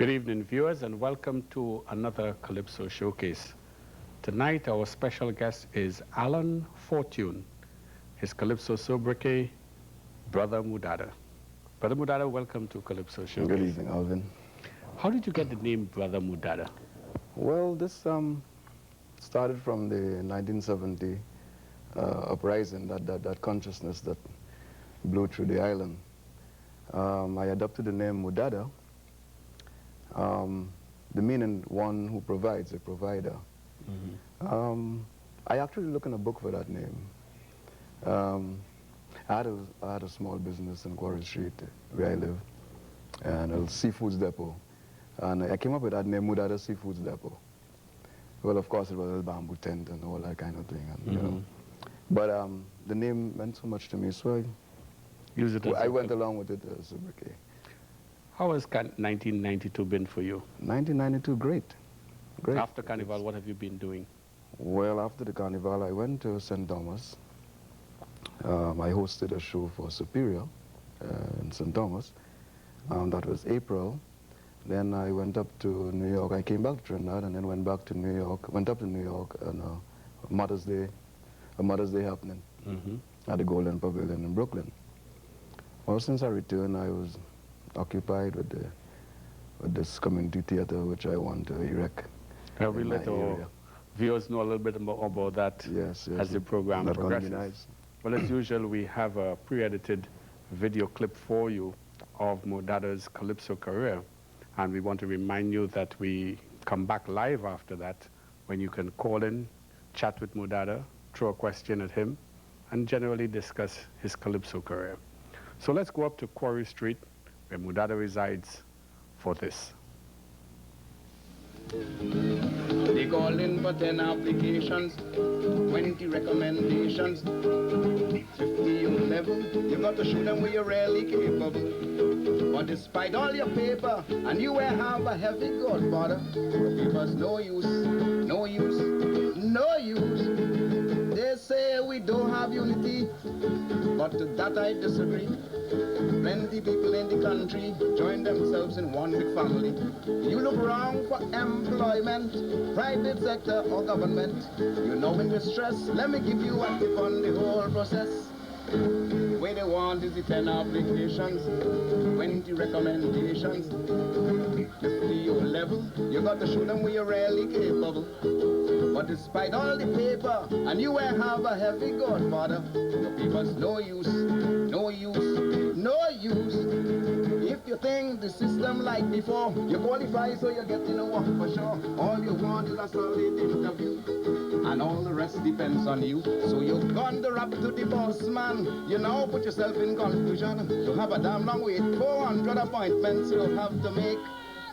Good evening, viewers, and welcome to another Calypso Showcase. Tonight, our special guest is Alan Fortune. His Calypso sobriquet, Brother Mudada. Brother Mudada, welcome to Calypso Showcase. Good evening, Alvin. How did you get the name Brother Mudada? Well, this started from the 1970 uprising, that consciousness that blew through the island. I adopted the name Mudada. The meaning one who provides, a provider. Mm-hmm. I actually looked in a book for that name. I had a small business in Quarry Street where I live, and a seafoods depot. And I came up with that name, Mudada Seafoods Depot. Well, of course, it was a bamboo tent and all that kind of thing. And, you know. But the name meant so much to me, so I went along with it as a sobriquet. How has 1992 been for you? 1992, great. After Carnival, what have you been doing? Well, after the Carnival, I went to St. Thomas. I hosted a show for Superior in St. Thomas. That was April. Then I went up to New York. I came back to Trinidad and then went back to New York. Went up to New York on a Mother's Day happening at the Golden Pavilion in Brooklyn. Well, since I returned, I was occupied with this community theater which I want to erect. Can we let our viewers know a little bit more about that as the program progresses? Nice. Well, as usual, we have a pre-edited video clip for you of Mudada's Calypso career, and we want to remind you that we come back live after that, when you can call in, chat with Mudada, throw a question at him, and generally discuss his Calypso career. So let's go up to Quarry Street, where Mudada resides, for this. They call in for 10 applications, 20 recommendations, 50 on level. You got to show them where you're really capable. But despite all your paper, and you will have a heavy godfather, your paper's no use, no use, no use. They say we don't have unity, but to that I disagree. Plenty people in the country join themselves in one big family. You look around for employment, private sector or government. You know in distress, let me give you a tip on the whole process. What they want is the 10 applications, 20 recommendations, 50 O level. You got to show them where you're really capable. But despite all the paper, and you will have a heavy godfather, your paper's no use, no use, no use. If you think the system like before, you qualify so you're getting a work for sure. All you want is a solid interview, and all the rest depends on you. So you've gone to rap to the boss man. You now put yourself in confusion. You have a damn long wait, 400 appointments you have to make.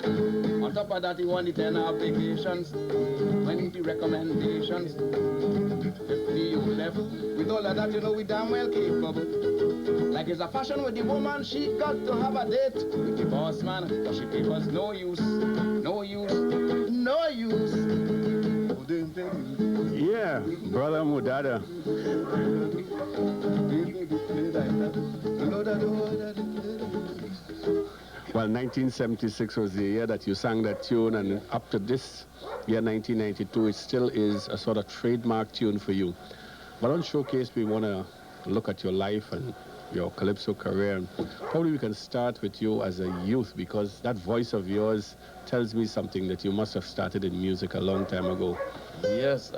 On top of that, you want the 10 applications, 20 recommendations, 50 level. With all of that, you know we damn well capable. Like it's a fashion with the woman, she got to have a date with the boss man, because she papers no use, no use, no use. Yeah, Brother Mudada. Well, 1976 was the year that you sang that tune, and up to this year, 1992, it still is a sort of trademark tune for you. But on Showcase, we want to look at your life and your Calypso career. And probably we can start with you as a youth, because that voice of yours tells me something that you must have started in music a long time ago. Yes,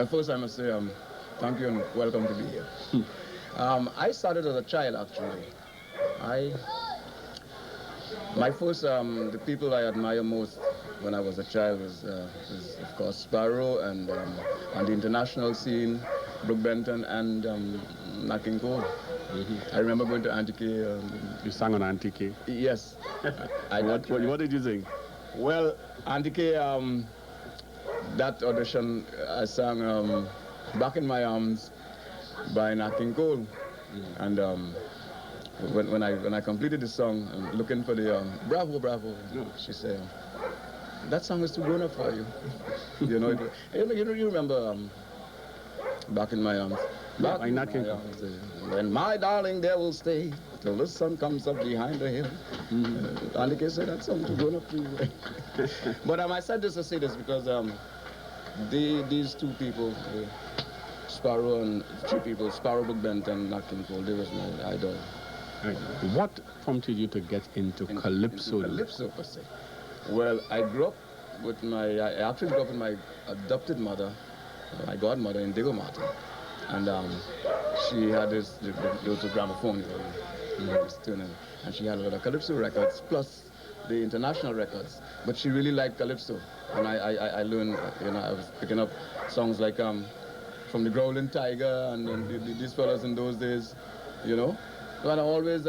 first I must say thank you and welcome to be here. I started as a child, actually. My first, the people I admire most when I was a child was of course, Sparrow, and on the international scene, Brooke Benton and Nat King Cole. I remember going to Antique. You sang on Antique? Yes. What did you sing? Well, Antique, that audition, I sang Back in My Arms by Nat King Cole. And when I completed the song, looking for the bravo, bravo, she said, that song is too grown up for you. You remember Back in My Arms? Back in that case. When my darling there will stay till the sun comes up behind the hill. And they said that song to go up freeway. But I said this to say this because these two people, Sparrow and three people, Sparrow, Book Bent, and Nat King Cole, they was my idol. Right. What prompted you to get into Calypso? Calypso, per se. Well, I grew up with I actually grew up with my adopted mother, my godmother in Diego Martin. And she had there was a gramophone, and she had a lot of Calypso records, plus the international records. But she really liked Calypso. And I learned, I was picking up songs like From the Growling Tiger and these fellas in those days, And I always,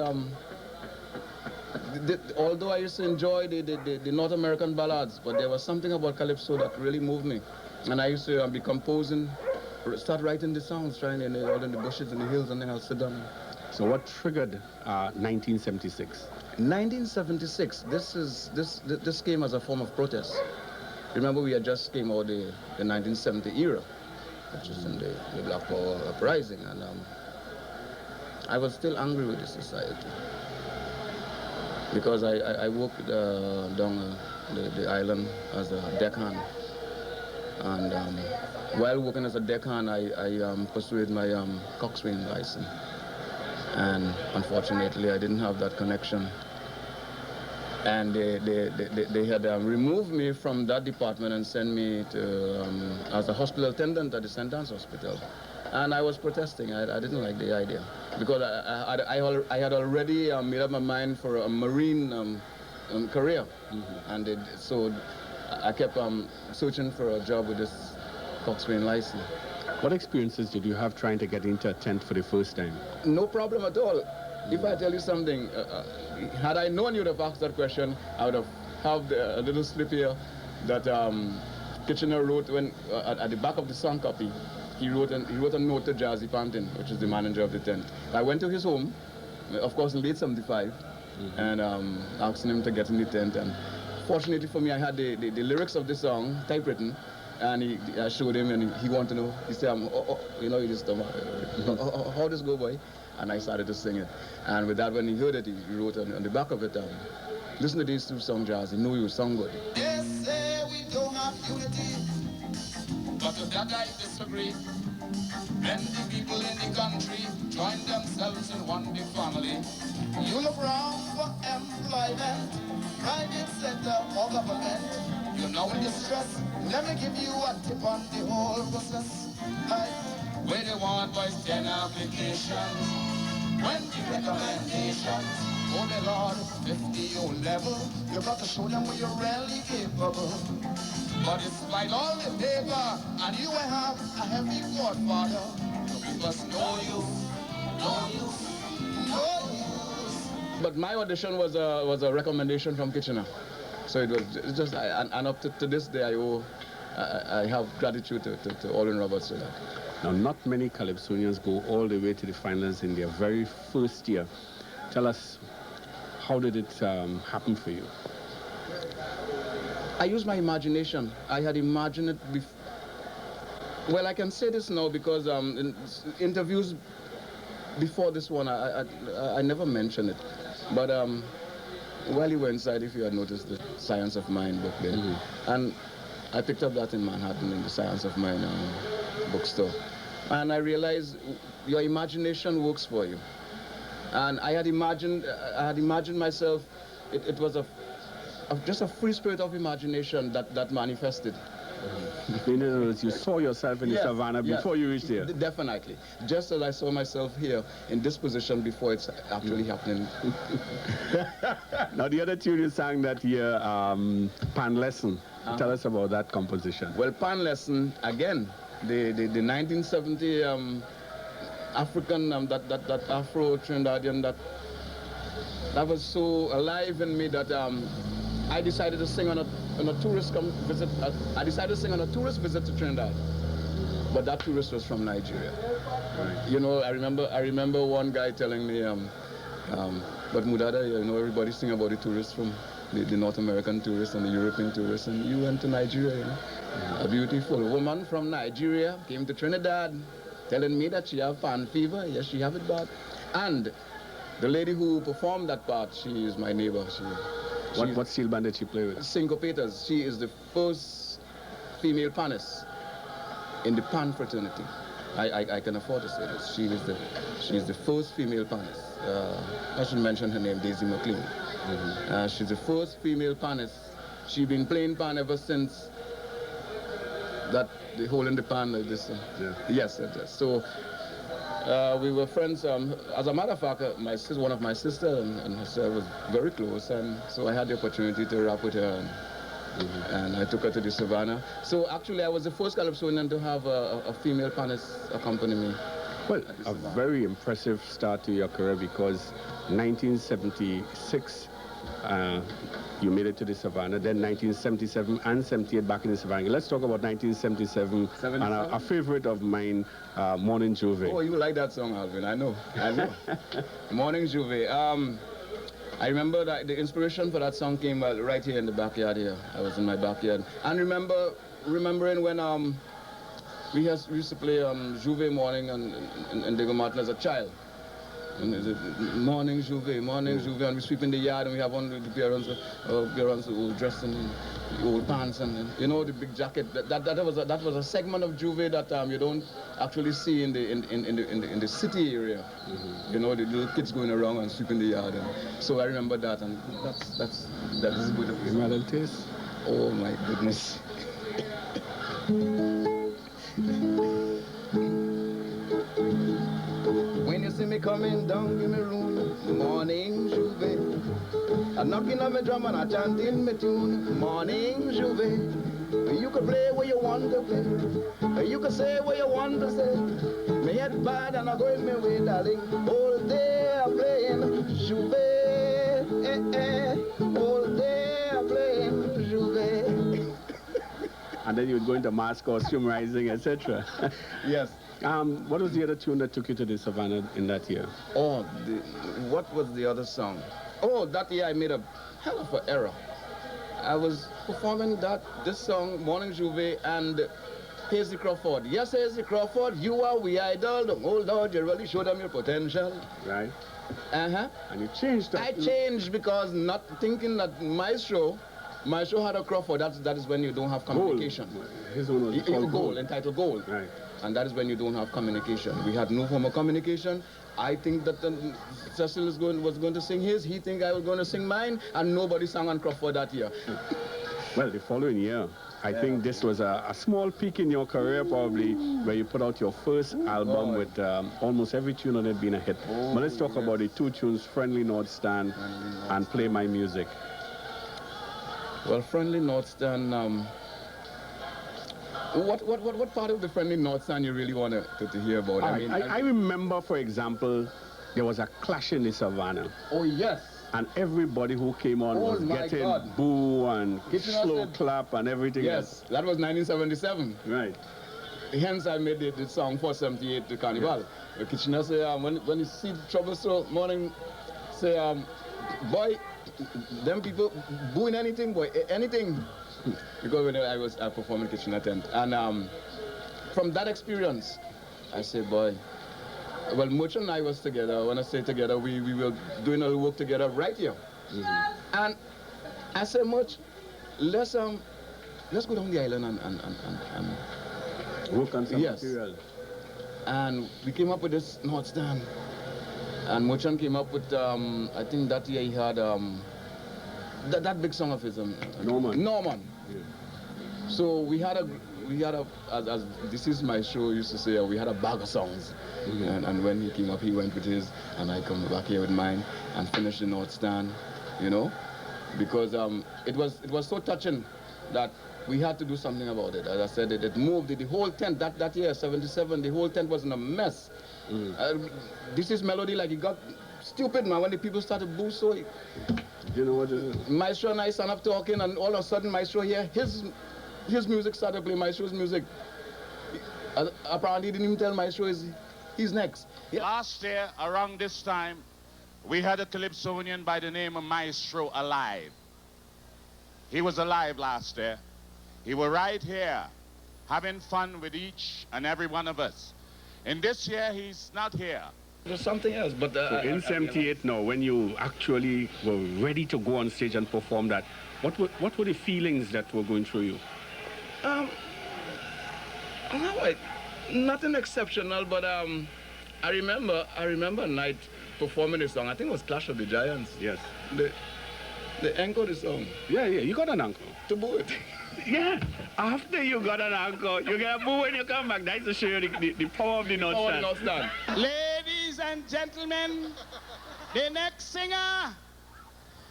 although I used to enjoy the North American ballads, but there was something about Calypso that really moved me. And I used to be composing, start writing the songs, trying all in the bushes and the hills, and then I'll sit down. So what triggered 1976? 1976, this came as a form of protest. Remember, we had just came out the 1970 era, which is in the Black Power uprising, and I was still angry with the society. Because I worked down the island as a deckhand. And while working as a deckhand, I pursued my coxswain license. And unfortunately, I didn't have that connection. And they had removed me from that department and sent me to as a hospital attendant at the St. Anne's Hospital. And I was protesting. I didn't like the idea because I had already made up my mind for a marine career, and so I kept searching for a job with this coxswain license. What experiences did you have trying to get into a tent for the first time? No problem at all. If I tell you something, had I known you would have asked that question, I would have a little slip here that Kitchener wrote when at the back of the song copy. He wrote a note to Jazzy Pantin, which is the manager of the tent. I went to his home, of course in late 75, and asking him to get in the tent. And fortunately for me, I had the lyrics of the song typewritten, and I showed him, and he wanted to know. He said, you just how does go, boy? And I started to sing it. And with that, when he heard it, he wrote on the back of it, listen to these two songs, Jazzy, know you sung good. They say we don't have unity, but with that I disagree. And the people in the country join themselves in one big family. You look around for employment, private sector or government. You're now in distress, let me give you a tip on the whole process. Where they want boys 10 applications, 20 recommendations. Oh the Lord, 50 O level, you got to show them where you're really capable. But despite all the paper, and you will have a heavy godfather, you must know you, know you, know you. But my audition was a recommendation from Kitchener. So it was just, and up to this day, I have gratitude to Alvin Roberts for that. Now, not many Calypsonians go all the way to the finals in their very first year. Tell us, how did it happen for you? I used my imagination. I had imagined it before. Well, I can say this now because in interviews before this one, I never mentioned it. But while you were inside, if you had noticed the Science of Mind book there, and I picked up that in Manhattan in the Science of Mind bookstore. And I realized your imagination works for you. And I had imagined myself, it was just a free spirit of imagination that manifested. In other words, you saw yourself in the savannah before you reached here. Definitely. Just as I saw myself here in this position before it's actually happening. Now, the other tune you sang that year, Pan Lesson. Tell us about that composition. Well, Pan Lesson, again, the 1970 African, that Afro-Trinidadian, that was so alive in me that I decided to sing on a tourist visit. I decided to sing on a tourist visit to Trinidad, but that tourist was from Nigeria. Right. I remember one guy telling me, but Mudada, everybody sing about the tourists from the North American tourists and the European tourists, and you went to Nigeria. A beautiful woman from Nigeria came to Trinidad. telling me that she have fan fever. Yes, she have it bad. And the lady who performed that part, she is my neighbor. What steel band did she play with? Syncopators. She is the first female panist in the pan fraternity. I can afford to say this. She is the first female panist. I should mention her name, Daisy McLean. She's the first female panist. She's been playing pan ever since that the hole in the pan like this. Yes. So we were friends. As a matter of fact, one of my sisters and herself was very close, and so I had the opportunity to rap with her. And I took her to the Savannah. So actually, I was the first calypsonian to have a female panist accompany me. Well, a very impressive start to your career, because 1976, you made it to the Savannah, then 1977 and 78 back in the Savannah. Let's talk about 1977 and a favorite of mine, Morning Juve. Oh, you like that song, Alvin? I know. Morning Juve. I remember that the inspiration for that song came right here in the backyard here. I was in my backyard. And remembering when we used to play Juve morning and Diego Martin as a child. And morning Juve, and we sweep in the yard, and we have one of the parents who dressed in the old pants and you know, the big jacket. That was a segment of Juve that you don't actually see in the city area. You know, the little kids going around and sweeping the yard. And so I remember that, and that's good. Remember taste? Oh my goodness. When you see me coming down in my room, morning Juve. I'm knocking on my drum and I chanting my tune, morning Juve. You can play where you want to play. You can say what you want to say. Me head bad and I go in my way, darling. All day I'm playing Juve. All day I'm playing Juve. And then you would go into mask, costume, rising, etc. Yes. What was the other tune that took you to the Savannah in that year? Oh, what was the other song? Oh, that year I made a hell of an error. I was performing this song, Morning Juve, and Hazy Crawford. Yes, Hazy Crawford, you are we idol. Oh Lord, you really showed them your potential. Right. And you changed that. I changed because not thinking that my show had a Crawford. That is when you don't have communication. Gold. His one was called Gold. Entitled Gold. Right. And that is when you don't have communication. We had no form of communication. I think that Cecil was going to sing his. He think I was going to sing mine, and nobody sang on Crawford that year. Well, the following year, I think this was a small peak in your career, probably, where you put out your first album with almost every tune on it being a hit. But let's talk about the two tunes, Friendly North Stand and Play My Music. Well, Friendly North Stand, what part of the Friendly North Stand you really want to hear about? I remember, for example, there was a clash in the Savannah. Oh, yes. And everybody who came on was getting boo and slow clap and everything else. That was 1977. Right. Hence I made the song 478, the Carnival. The Kitchener say, when you see the trouble so morning, say, boy, them people booing anything, boy, anything. Because when I performed in Kitchener tent. And from that experience, I said, boy, well, Much and I was together. When I say together, we were doing all the work together right here. And I said, Much, let's go down the island and work on some material. And we came up with this North Stand. And Muchan came up with, I think that year he had that big song of his, Norman. Yeah. So we had a, as this is my show used to say, we had a bag of songs. And when he came up, he went with his, and I come back here with mine and finished the North Stand, you know, because it was so touching that we had to do something about it. As I said, it moved the whole tent that year, 77. The whole tent was in a mess. This is Melody, like, it got stupid, man, when the people started boo. So you know what it is? Maestro and I stand up talking, and all of a sudden Maestro here, his music started playing, Maestro's music. Apparently he didn't even tell Maestro he's next. Yeah. Last year, around this time, we had a calypsonian by the name of Maestro alive. He was alive last year. He was right here, having fun with each and every one of us. And this year, he's not here. It was something else, but... So in 78 now, when you actually were ready to go on stage and perform that, what were the feelings that were going through you? Nothing exceptional, but I remember a night performing a song. I think it was Clash of the Giants. Yes. They anchored the song. Yeah, you got an uncle. To boo it. Yeah, after you got an uncle, you get a boo when you come back. That's to show you the power of the North Stand. North Stand. Ladies and gentlemen, the next singer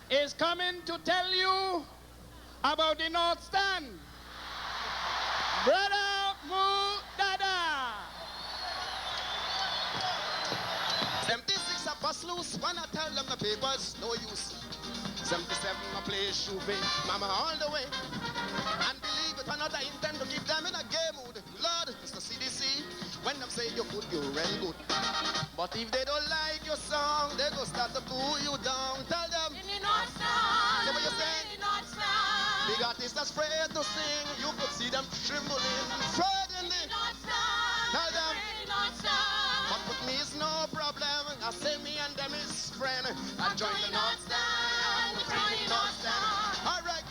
is coming to tell you about the North Stand. Brother Mudada. 76 I bust loose when I tell them the papers no use. 77 I play Shuve, mama all the way. And believe it or not, I intend to keep them in a gay mood. Lord, Mr. CDC, when them say you're good, you're real good. But if they don't like your song, they go start to pull you down. Tell them, in the North Stand, say what you say. In the North Stand. Big artists are afraid to sing, you could see them trembling. Afraid in the North Stand. Tell them, in the North Stand. But with me is no problem, I say me and them is friend. I join the North Stand, we join the North Stand. All right.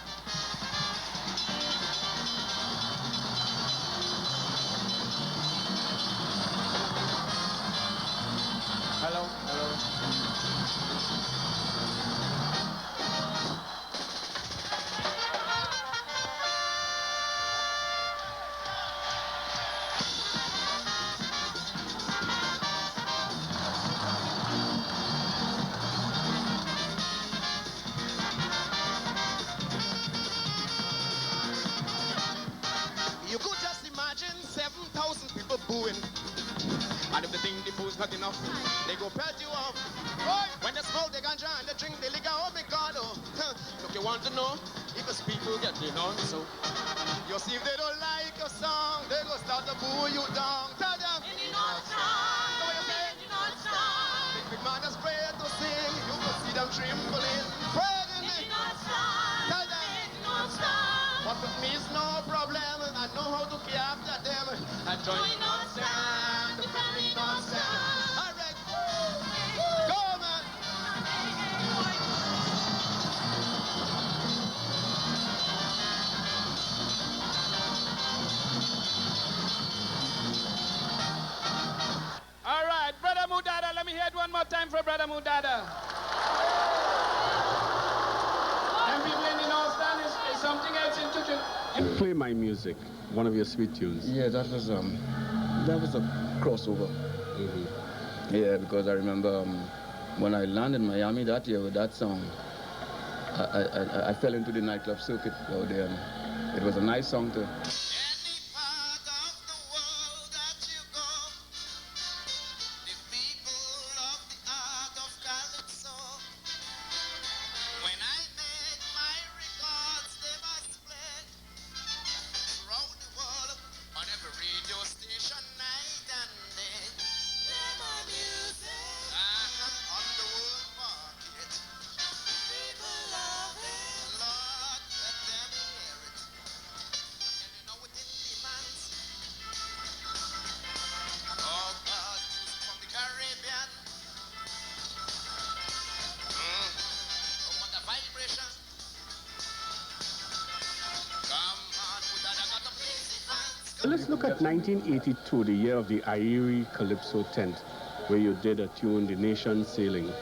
Hello. You could just imagine 7,000 people booing. And if they think the booze not enough, they go pelt you off. When they smoke the ganja and they drink the liquor, oh my God, oh. Look, you want to know if those people get in on so. You see if they don't like your song, they go start to boo you down. Tell them. In the North Stand. So what you say? In the North Stand. Big man is afraid to sing, you can see them trembling. Afraid in the North Stand. Tell them. In the North Stand. But with me is no problem, I know how to care after them. I join the North Stand, the very North Stand. All right, go man. All right, Brother Mudada, let me hear it one more time for Brother Mudada. And people in the North Stand is something else in touch. Play My Music, one of your sweet tunes. Yeah, that was a crossover. Yeah, because I remember when I landed in Miami that year with that song, I fell into the nightclub circuit out there. It was a nice song to... Any part of the world that you go, the people love the art of calypso. When I made my records, they must play throughout the world on every radio station, night and day. Play my music on the world market. People love it. Lord, let them hear it. And you know it in demands. Oh God, music from the Caribbean. Oh, what a vibration. Come on, Mudada got a crazy fans. Let's look at 1982, the year of the Airi Calypso tent, where you did a tune, The Nation Sailing.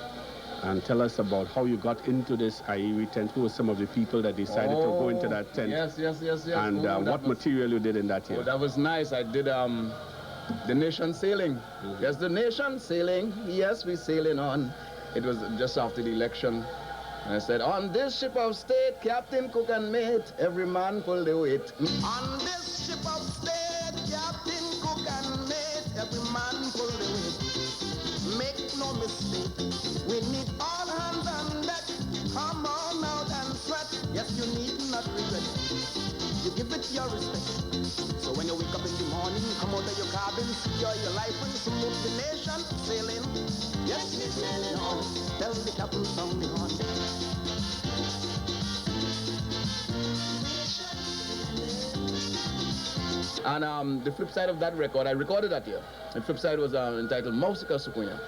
And tell us about how you got into this Airi tent. Who were some of the people that decided to go into that tent? Yes. And what material you did in that year? Oh, that was nice. I did The Nation Sailing. Yes, The Nation Sailing. Yes, we sailing on. It was just after the election. And I said, on this ship of state, captain, cook, and mate, every man pull the weight. On this ship of state, captain, cook, and mate, every man pull the weight. Make no mistake, we need all hands on deck. Come on out and sweat. Yes, you need not regret. You give it your respect. So when you wake up in the morning, come out of your cabin, secure your life and salute the nation sailing. Yes, we're sailing on. Tell the captain sound the horn. And the flip side of that record, I recorded that year. The flip side was entitled Musica Sukunya.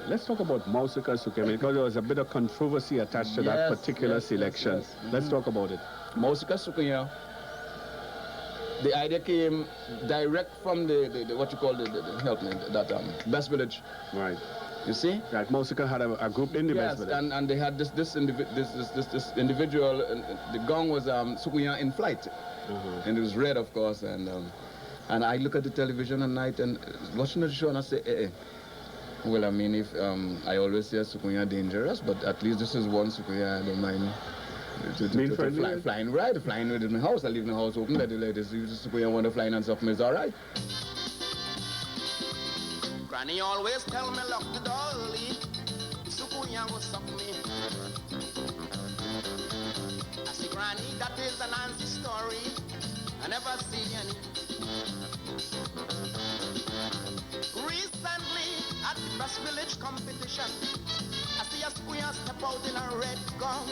Let's talk about Musica Sukunya, because there was a bit of controversy attached to that particular selection. Let's talk about it. Musica Sukunya. The idea came direct from the what you call help me, that Best Village. Right. You see? Right. Musica had a group in the Best Village. and they had this individual. The gong was Sukunya in flight, and it was red, of course. And I look at the television at night and watching the show, and I say, well, I mean, if I always say Sukunya dangerous, but at least this is one Sukunya I don't mind. Flying within my house. I leave my house open, let the ladies use Sukunya want to fly and something is all right. Granny always tell me lock the door early. Sukunya will suck me. I say, Granny, that is an Nancy story. I never see any. Recently at the Best Village competition, I see a Sukunya step out in a red gown.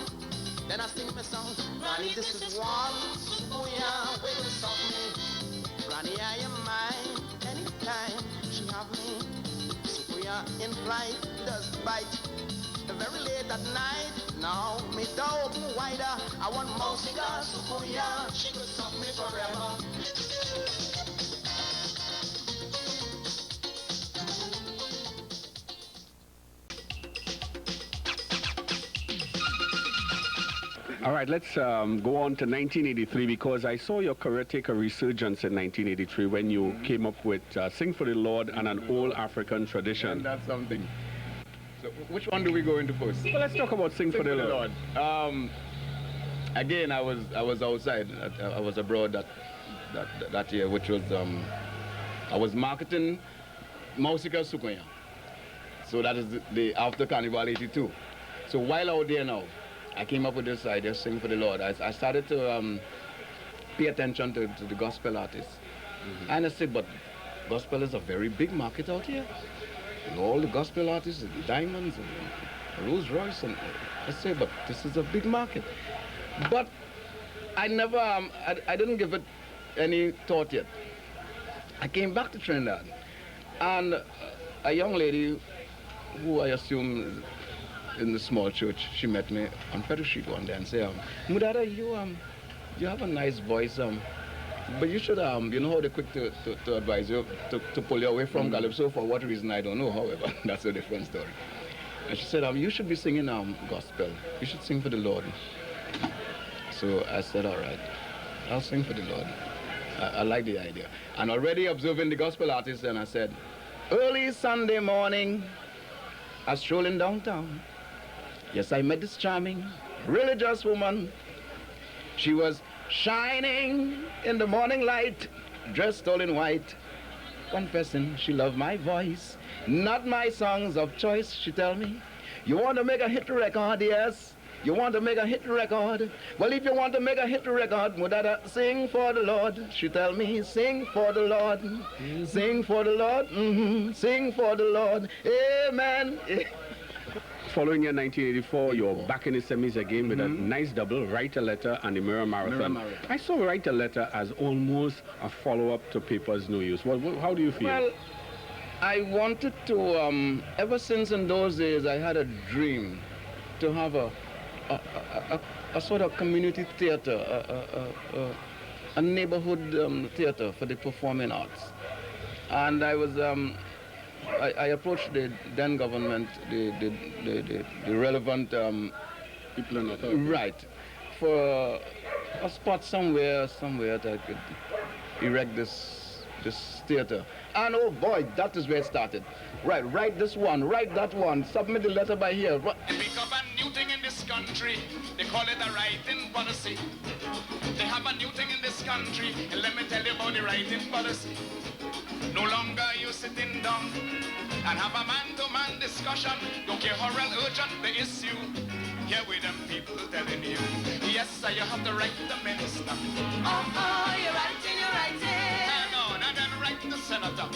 Then I sing my song. Granny, this is one Sukunya will suck me. Granny, I am mine anytime she have me. Sukunya in flight does bite. Very late at night, now me door open wider. I want Musica Sukunya, she could suck me forever. All right, let's go on to 1983, because I saw your career take a resurgence in 1983 when you came up with Sing for the Lord and an Old African Tradition. And that's something. So which one do we go into first? Well, let's talk about Sing for the Lord. Again, I was outside. I was abroad that year, which was I was marketing Musica Sukunya. So that is the after Carnival '82. So while out there now, I came up with this idea, Sing for the Lord. I started to pay attention to the gospel artists. And I said, but gospel is a very big market out here. And all the gospel artists, the Diamonds, and Rolls Royce, and I said, but this is a big market. But I never, I didn't give it any thought yet. I came back to Trinidad, and a young lady who I assume in the small church, she met me on Quarry Street one day and said, Mudada, you have a nice voice, but you should, you know how they're quick to advise you to pull you away from Calypso, for what reason I don't know, however, that's a different story. And she said, you should be singing gospel. You should sing for the Lord. So I said, all right, I'll sing for the Lord. I like the idea. And already observing the gospel artists, and I said, early Sunday morning, I was strolling downtown. Yes, I met this charming, religious woman. She was shining in the morning light, dressed all in white, confessing she loved my voice, not my songs of choice, she tell me. You want to make a hit record, yes? You want to make a hit record? Well, if you want to make a hit record, Mudada, sing for the Lord. She tell me, sing for the Lord, sing for the Lord, sing for the Lord, amen. Following year 1984, you're back in the semis again with a nice double, Write a Letter and the Mirror Marathon. I saw Write a Letter as almost a follow-up to Papers No Use. How do you feel? Well, I wanted to, ever since in those days, I had a dream to have a sort of community theater, a neighborhood theater for the performing arts. And I was, I approached the then government, the relevant people in authority. Right, for a spot somewhere that I could erect this theater. And oh boy, that is where it started. Right, write this one, write that one, submit the letter by here. Pick up a new thing in this country, they call it a writing policy. They have a new thing in this country, and let me tell you about the writing policy. No longer you sitting down and have a man-to-man discussion. Don't care how real urgent the issue. Here with them people telling you, yes, sir, you have to write the minister. Oh, you're writing. Hang on, and then write the senator.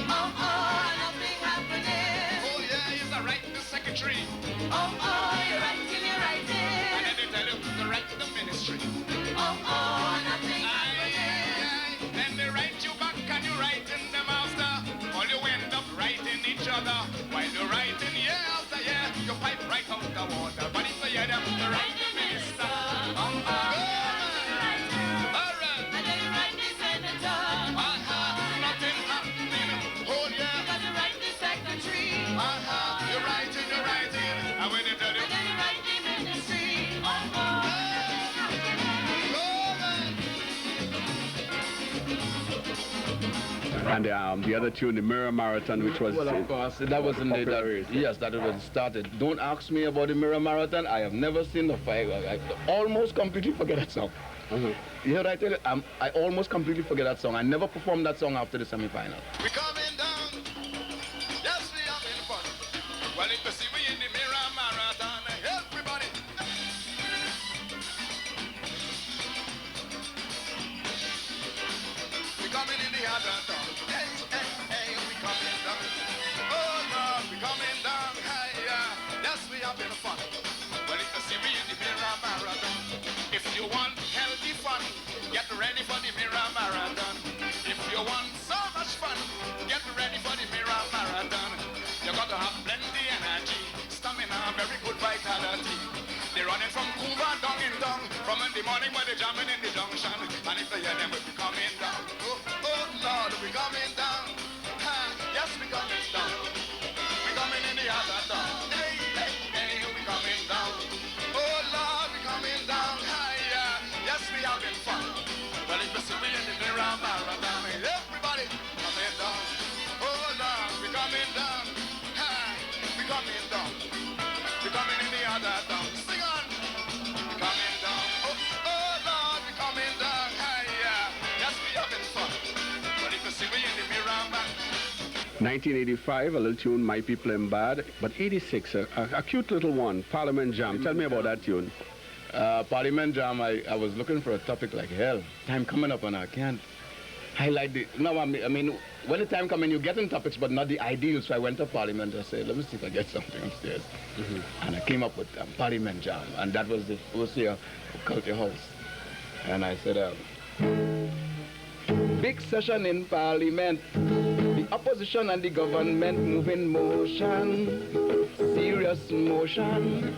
Oh, nothing happening. Oh, yeah, he's a write the secretary. Oh, you're writing. And then they tell you to write the ministry. Oh, nothing happening. Aye, then they write you You're writing, and when you tell you, And the other tune, the Mirror Marathon, which was... Well, of course, that was in the... Yes, that was started. Don't ask me about the Mirror Marathon. I have never seen the fight. I almost completely forget that song. You hear what I tell you? I almost completely forget that song. I never performed that song after the semi-final. we coming down. Yes, we having fun. Well, if you see we in the Mirror Marathon, everybody. We coming in the other town. Hey, we coming down. Oh, Lord, we coming down. Hey, yes, we having fun. Well, if you see we in the Mirror Marathon, if you want healthy fun, get ready for the Mirror Marathon. If you want so much fun, get ready for the Mirror Marathon. You got to have plenty energy, stamina, very good vitality. They're running from Cuba down in down, from in the morning when they're jamming in the junction. And if they hear them, we'll be coming down. Oh, Lord, we coming down. Yes, we coming down. We coming in the other town. Hey, we coming down. Oh, Lord, we coming down. Yes, we having fun. Well, if you see me in the Mirror Marathon, everybody coming down. Oh, Lord, we coming down. We coming down. We coming in the other town. Sing on. We coming down. Oh, Lord, we coming down. Yes, we having fun. Well, if you see me in the Mirror Marathon. 1985, a little tune, My People in Bad, but 86, a cute little one, Parliament Jam. Tell me about that tune. Parliament Jam, I was looking for a topic like hell. Time coming up and I can't highlight the... No, I mean, when the time coming, you get in topics, but not the ideals. So I went to Parliament and said, let me see if I get something upstairs. And I came up with Parliament Jam, and that was the first year of Culture House. And I said, big session in Parliament. The opposition and the government move in motion. Serious motion.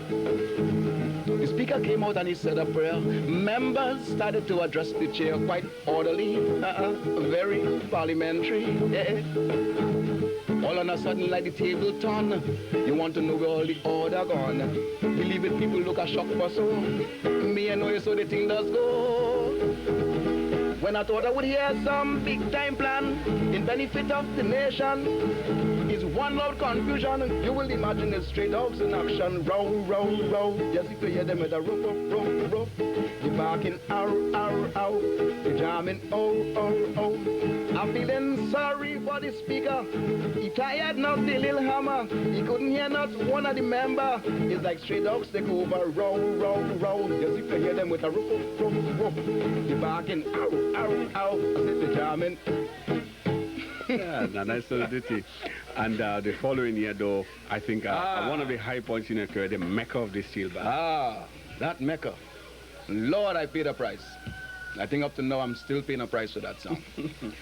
The speaker came out and he said a prayer. Members started to address the chair quite orderly, very parliamentary. All on a sudden, like the table turn, you want to know where all the order gone. Believe it, people look a shock for so. Me and know you, so the thing does go. When I thought I would hear some big time plan in benefit of the nation, is one loud confusion. You will imagine it's straight dogs in action. Row, row, row. Yes, if you hear them with a roof, roof, roof. You're barking, ow, ow, ow. You're jamming, oh, oh, oh. I'm feeling sorry for the speaker. He tired not the little hammer. He couldn't hear not one of the member. It's like straight dogs take over. Row, row, row. Yes, if you hear them with a roof, roof, roof. You're barking, ow, ow, ow. As if you're jamming. Yeah, nice little ditty. And the following year, though, I think one of the high points in your career, the Mecca of the steel band. That Mecca. Lord, I paid a price. I think up to now, I'm still paying a price for that song.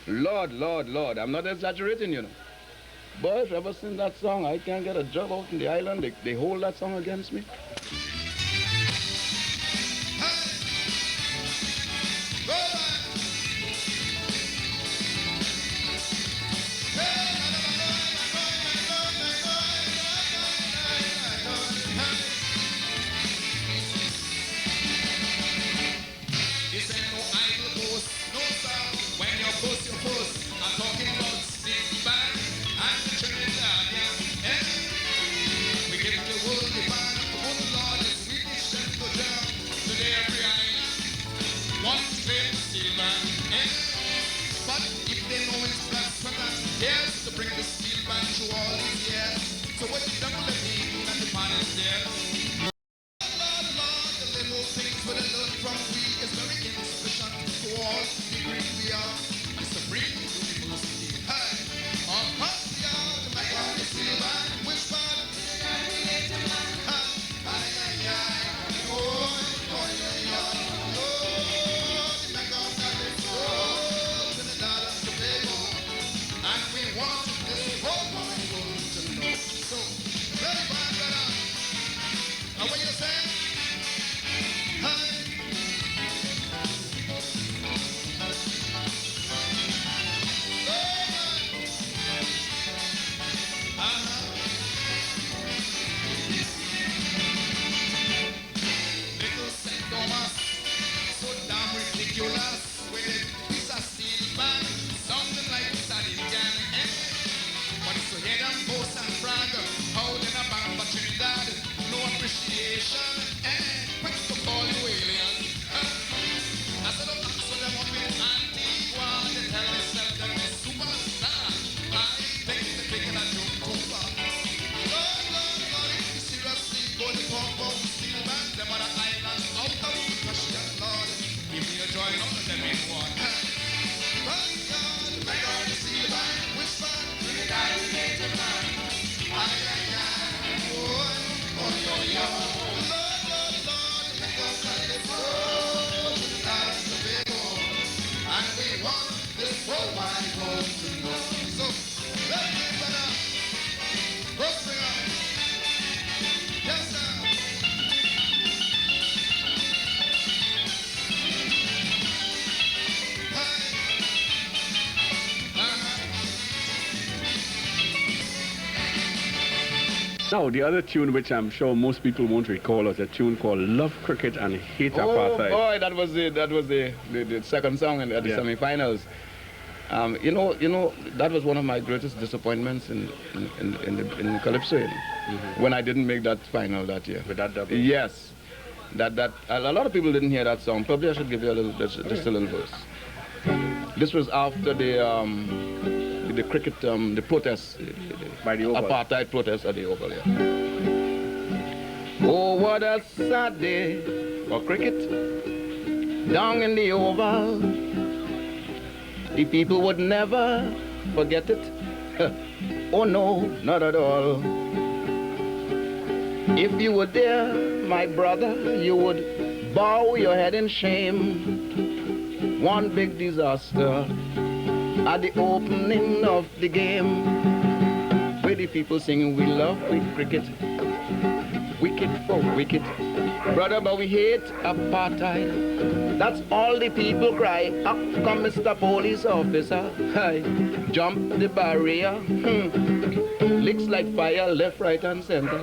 Lord, Lord, Lord. I'm not exaggerating, you know. But ever since that song, I can't get a job out in the island. They hold that song against me. Now, the other tune, which I'm sure most people won't recall, was a tune called Love Cricket and Hate Apartheid. Oh boy, that was the second song at the semi-finals. You know, that was one of my greatest disappointments in Calypso, when I didn't make that final that year. With that double? Yes. That a lot of people didn't hear that song. Probably I should give you a little, just a little verse. This was after the cricket, the protest, by the Oval. Apartheid protest at the Oval, yeah. Oh, what a sad day for cricket down in the Oval. The people would never forget it. Oh no, not at all. If you were there, my brother, you would bow your head in shame. One big disaster at the opening of the game, where the people singing, we love cricket, wicked for wicked. Brother, but we hate apartheid. That's all the people cry. Up come Mr. Police Officer. Hi, jump the barrier. Licks like fire, left, right, and center.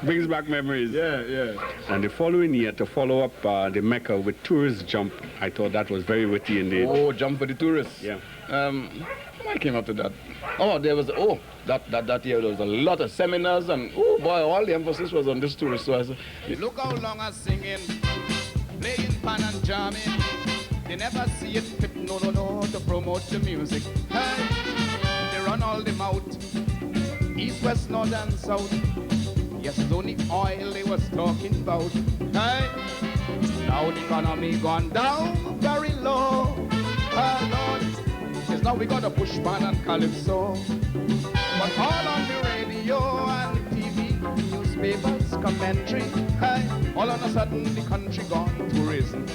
Brings back memories. Yeah, yeah. And the following year, to follow up the Mecca with Tourist Jump, I thought that was very witty indeed. Oh, Jump for the Tourists. Yeah. I came up to that. Oh, that year there was a lot of seminars, and oh boy, all the emphasis was on this tourist. So I said, look how long I'm singing, playing pan and jamming. They never see it fit, no, to promote the music. Hey, they run all them out, east, west, north, and south. Yes, it's only oil they was talking about. Hey, now the economy gone down very low. Lord, yes, now we got a push pan and calypso. But all on the radio and TV, newspapers, commentary. Hey, all on a sudden the country gone tourism.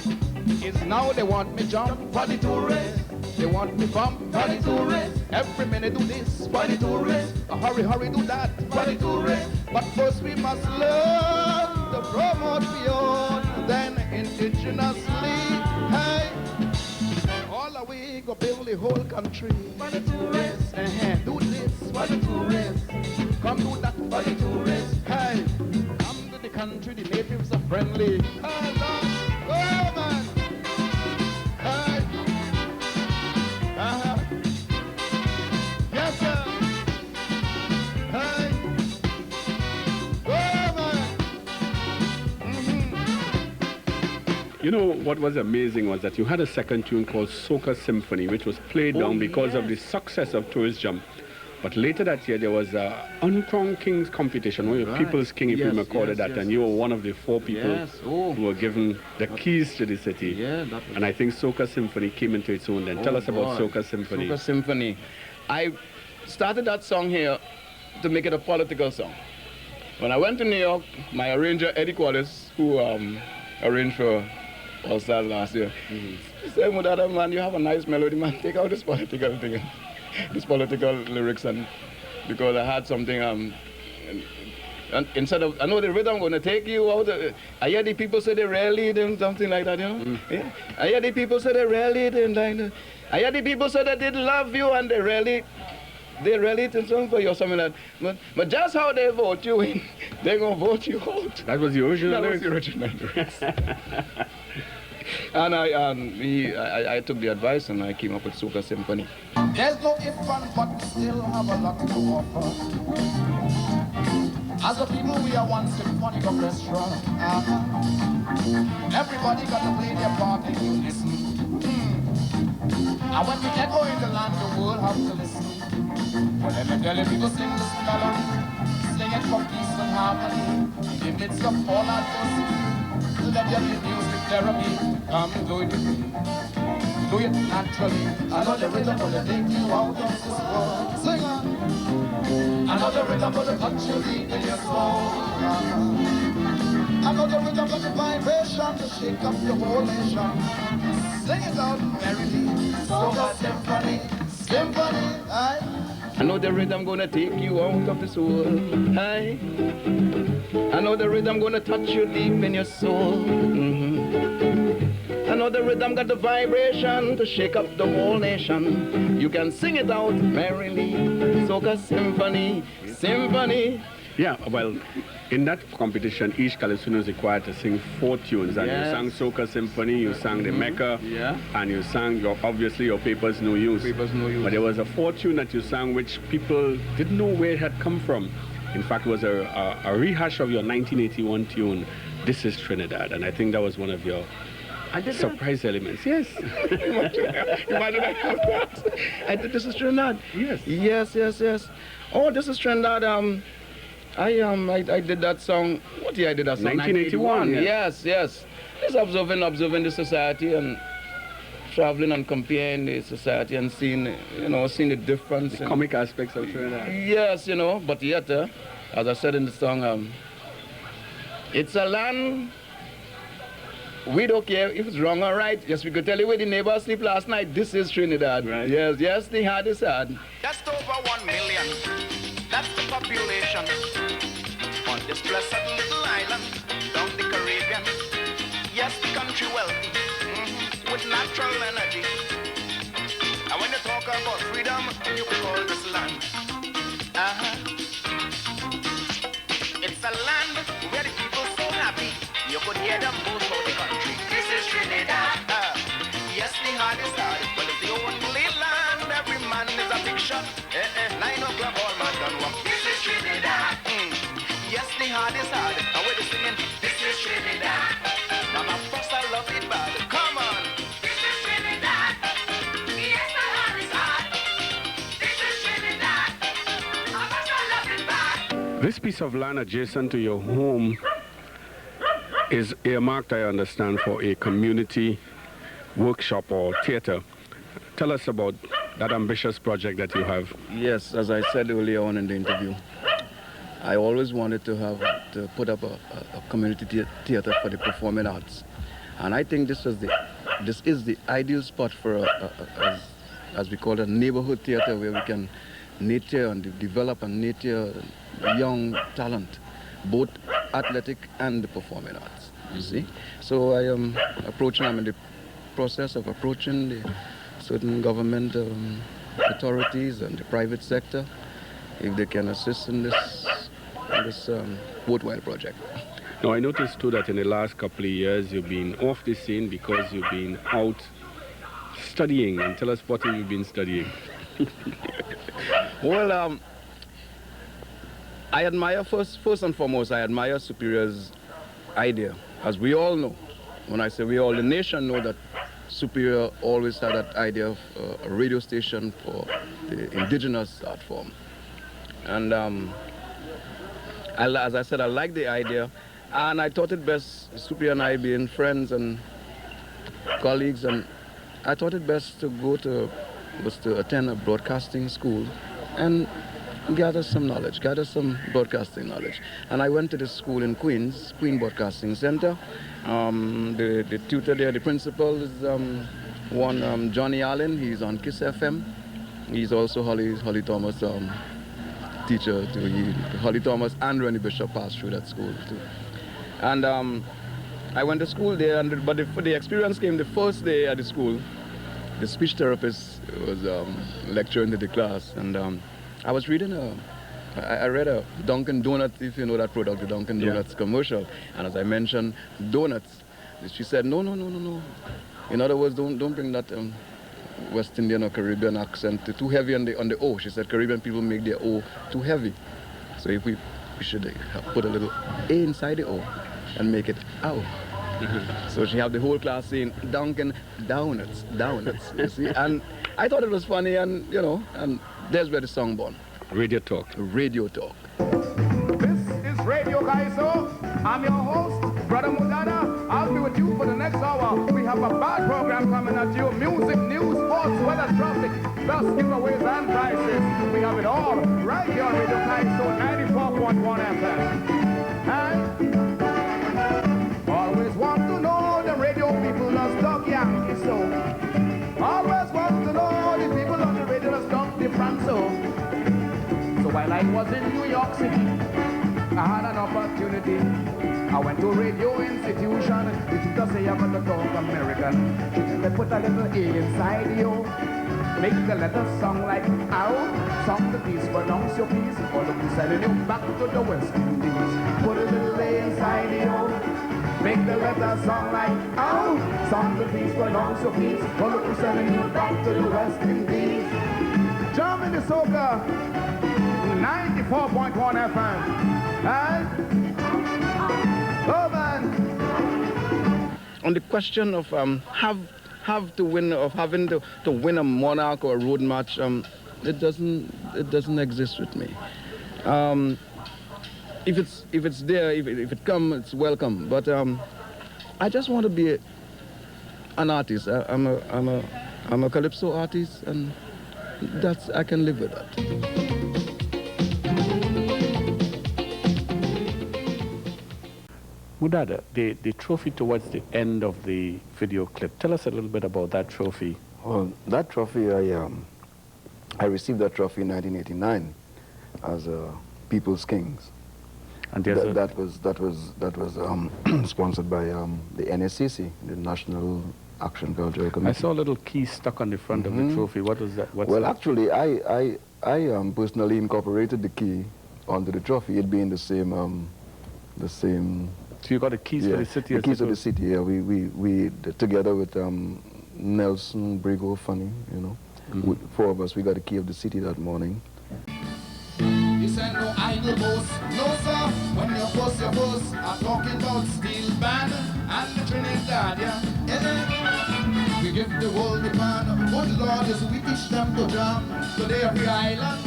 It's now they want me jump for the tourists. They want me bump for the tourists. Every minute do this for the tourists. Hurry, hurry, do that for the tourists. But first we must learn to promote beyond, then indigenously. Hey, all the way go build the whole country for the tourists. Do this for the tourists. Come do that for the tourists. Hey, come to the country, the natives are friendly. Hey, Lord, go man. Hey, yes sir. Hey, go man. You know, what was amazing was that you had a second tune called Soca Symphony, which was played down because of the success of Tourist Jump. But later that year, there was a Uncrowned Kings competition where People's King, if you recorded that, and you were one of the 4 people who were given the keys to the city. Yeah, and I think Soca Symphony came into its own then. Tell us about Soca Symphony. Soca Symphony. I started that song here to make it a political song. When I went to New York, my arranger, Eddie Qualis, who arranged for All Stars last year, he said, Mudada, man, you have a nice melody, man. Take out this political thing. These political lyrics, and because I had something and instead of, I know the rhythm going to take you out. I hear the people say they rarely did something like that, you know. Yeah. I hear the people say they rarely did like that. I hear the people say that they love you and they rarely did something for you or something like that. But just how they vote you in, they're gonna vote you out. That was the original. That was the original lyrics. And I took the advice and I came up with Soca Symphony. There's no if and but we still have a lot to offer. As a people, we are one symphonic orchestra. Everybody got to play their part and you listen. And when we echo in the land, the world have to listen. Well, let me tell you, people sing this melody, sing it for peace and harmony. In the midst of all adversity, let your music therapy come do it with me. Do it naturally. I know the rhythm will take you out of this world. Sing rhythm gonna touch you deep in your soul. I know the rhythm got the vibration to shake up the whole nation. Sing it out merrily, soca symphony, symphony, aye. I know the rhythm gonna take you out of the soul, aye. I know the rhythm gonna touch you deep in your soul. I know the rhythm got the vibration to shake up the whole nation. You can sing it out merrily, soca symphony, symphony. Yeah, well, in that competition, each calypsonian is required to sing 4 tunes. And Yes. you sang Soca Symphony, you sang the Mecca, Yeah. and you sang, obviously, your Papers No Use. Papers No Use. But there was a 4 tune that you sang which people didn't know where it had come from. In fact, it was a rehash of your 1981 tune, This Is Trinidad. And I think that was one of your surprise elements. Yes. You might have heard that. I did This Is Trinidad. Yes. Yes. Oh, This Is Trinidad. I did that song. What year I did that song? 1981. Yes. Just observing the society and traveling and comparing the society and seeing the difference. The comic aspects of Trinidad. Yes, but yet, as I said in the song, it's a land. We don't care if it's wrong or right. Yes, we could tell you where the neighbors sleep last night. This is Trinidad. Right. Yes, the hard is hard. Just over 1 million, that's the population on this blessed little island down the Caribbean. Yes, the country wealthy, with natural energy. And when you talk about freedom, you can call this land. It's a land where the people so happy, you could hear them both about the country. This is Trinidad. Yes, the hard is hard, but it's the only land every man is a fiction. 9 o'clock, all man done walk. This is Trinidad. Yes, the hard is hard, and we're singing. This is Trinidad. Now my first I love it bad. Come on. This is Trinidad. Yes, the hard is hard. This is Trinidad. My first I love it bad. This piece of land adjacent to your home is earmarked, I understand, for a community workshop or theater. Tell us about that ambitious project that you have. Yes, as I said earlier on in the interview, I always wanted to put up a community theater for the performing arts. And I think this is the ideal spot for, as we call it, a neighborhood theater where we can nurture and develop and nurture young talent, both athletic and the performing arts, you see. So I'm in the process of approaching the certain government authorities and the private sector if they can assist in this worthwhile project. Now, I noticed too that in the last couple of years you've been off the scene because you've been out studying. And tell us, what have you been studying? Well, I admire, first and foremost, I admire Superior's idea. As we all know, when I say we all, the nation know that Superior always had that idea of a radio station for the indigenous art form. And as I said, I like the idea, and I thought it best, Superior and I being friends and colleagues, and I thought it best to attend a broadcasting school and gather some knowledge, gather some broadcasting knowledge. And I went to the school in Queens, Queen Broadcasting Center. The tutor there, the principal is Johnny Allen. He's on KISS FM. He's also Holly Thomas teacher too. Holly Thomas and Rennie Bishop passed through that school too. And I went to school there, but the experience came the first day at the school. The speech therapist was lecturing to the class, and I was reading I read a Dunkin' Donuts, if you know that product, the Dunkin' Donuts commercial. And as I mentioned, donuts. She said, no. In other words, don't bring that West Indian or Caribbean accent too heavy on the O. She said Caribbean people make their O too heavy. So if we should put a little A inside the O and make it ow. So she had the whole class saying Dunkin' Donuts, you see. And I thought it was funny, and and there's where the song born. Radio Talk. Radio Talk. This is Radio Calypso. I'm your host, Brother Mudada. I'll be with you for the next hour. We have a bad program coming at you. Music, news, sports, weather, traffic. best giveaways and prizes. We have it all right here on Radio Calypso 94.1 FM. And always want to know the radio people that stop Yankee so. Always want to know the people on the radio that stop the Franco. So while I was in New York City, I had an opportunity. I went to a radio institution. The teacher say I'm gonna talk American. They put a little A inside you. Make the letter sound like ow. Song the piece, pronounce your piece. All of you sending you back to the West Indies. Put a little A inside you. Make the letter sound like ow. Song the piece, pronounce your piece. All of you sending you back to the West Indies. Germany Soca 94.1 FM. And oh man. On the question of having to win a monarch or a road match, it doesn't exist with me. If it's there, if it comes, it's welcome. But I just want to be an artist. I'm a calypso artist, and I can live with that. Mudada, the trophy towards the end of the video clip. Tell us a little bit about that trophy. Well, that trophy, I received that trophy in 1989 as People's Kings. And that was sponsored by the NSCC, the National Action Cultural Committee. I saw a little key stuck on the front of the trophy. What was that? Well, actually, I personally incorporated the key onto the trophy. It being the same. So you got the keys for the city? The keys of the city, yeah. We together with Nelson, Brigo, Funny, you know. Four of us, we got the key of the city that morning. You said no idle boast, no sir. When you boast, I'm talking about steel band and the Trinidad, yeah. We give the world the pan. Good Lord, is we teach them to jam. Today every island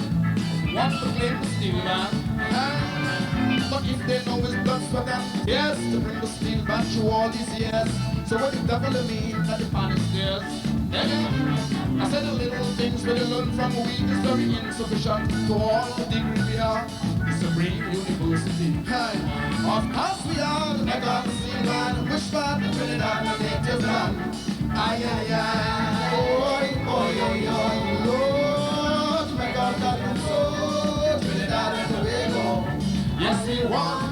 wants to play the steel band. But if they know it's blood, sweat and tears to bring the steel band through all these years. So what the devil mean that the pan is theirs? I said the little things we learn from we is very insufficient to all the degree we are. It's a brave university. Hey, of course we are the mega steel band. Which part of Trinidad the native land? Aye, aye, aye. Oi, oi, oi, oi. Lord, mega Calypso, Trinidad and Tobago. Yes, we want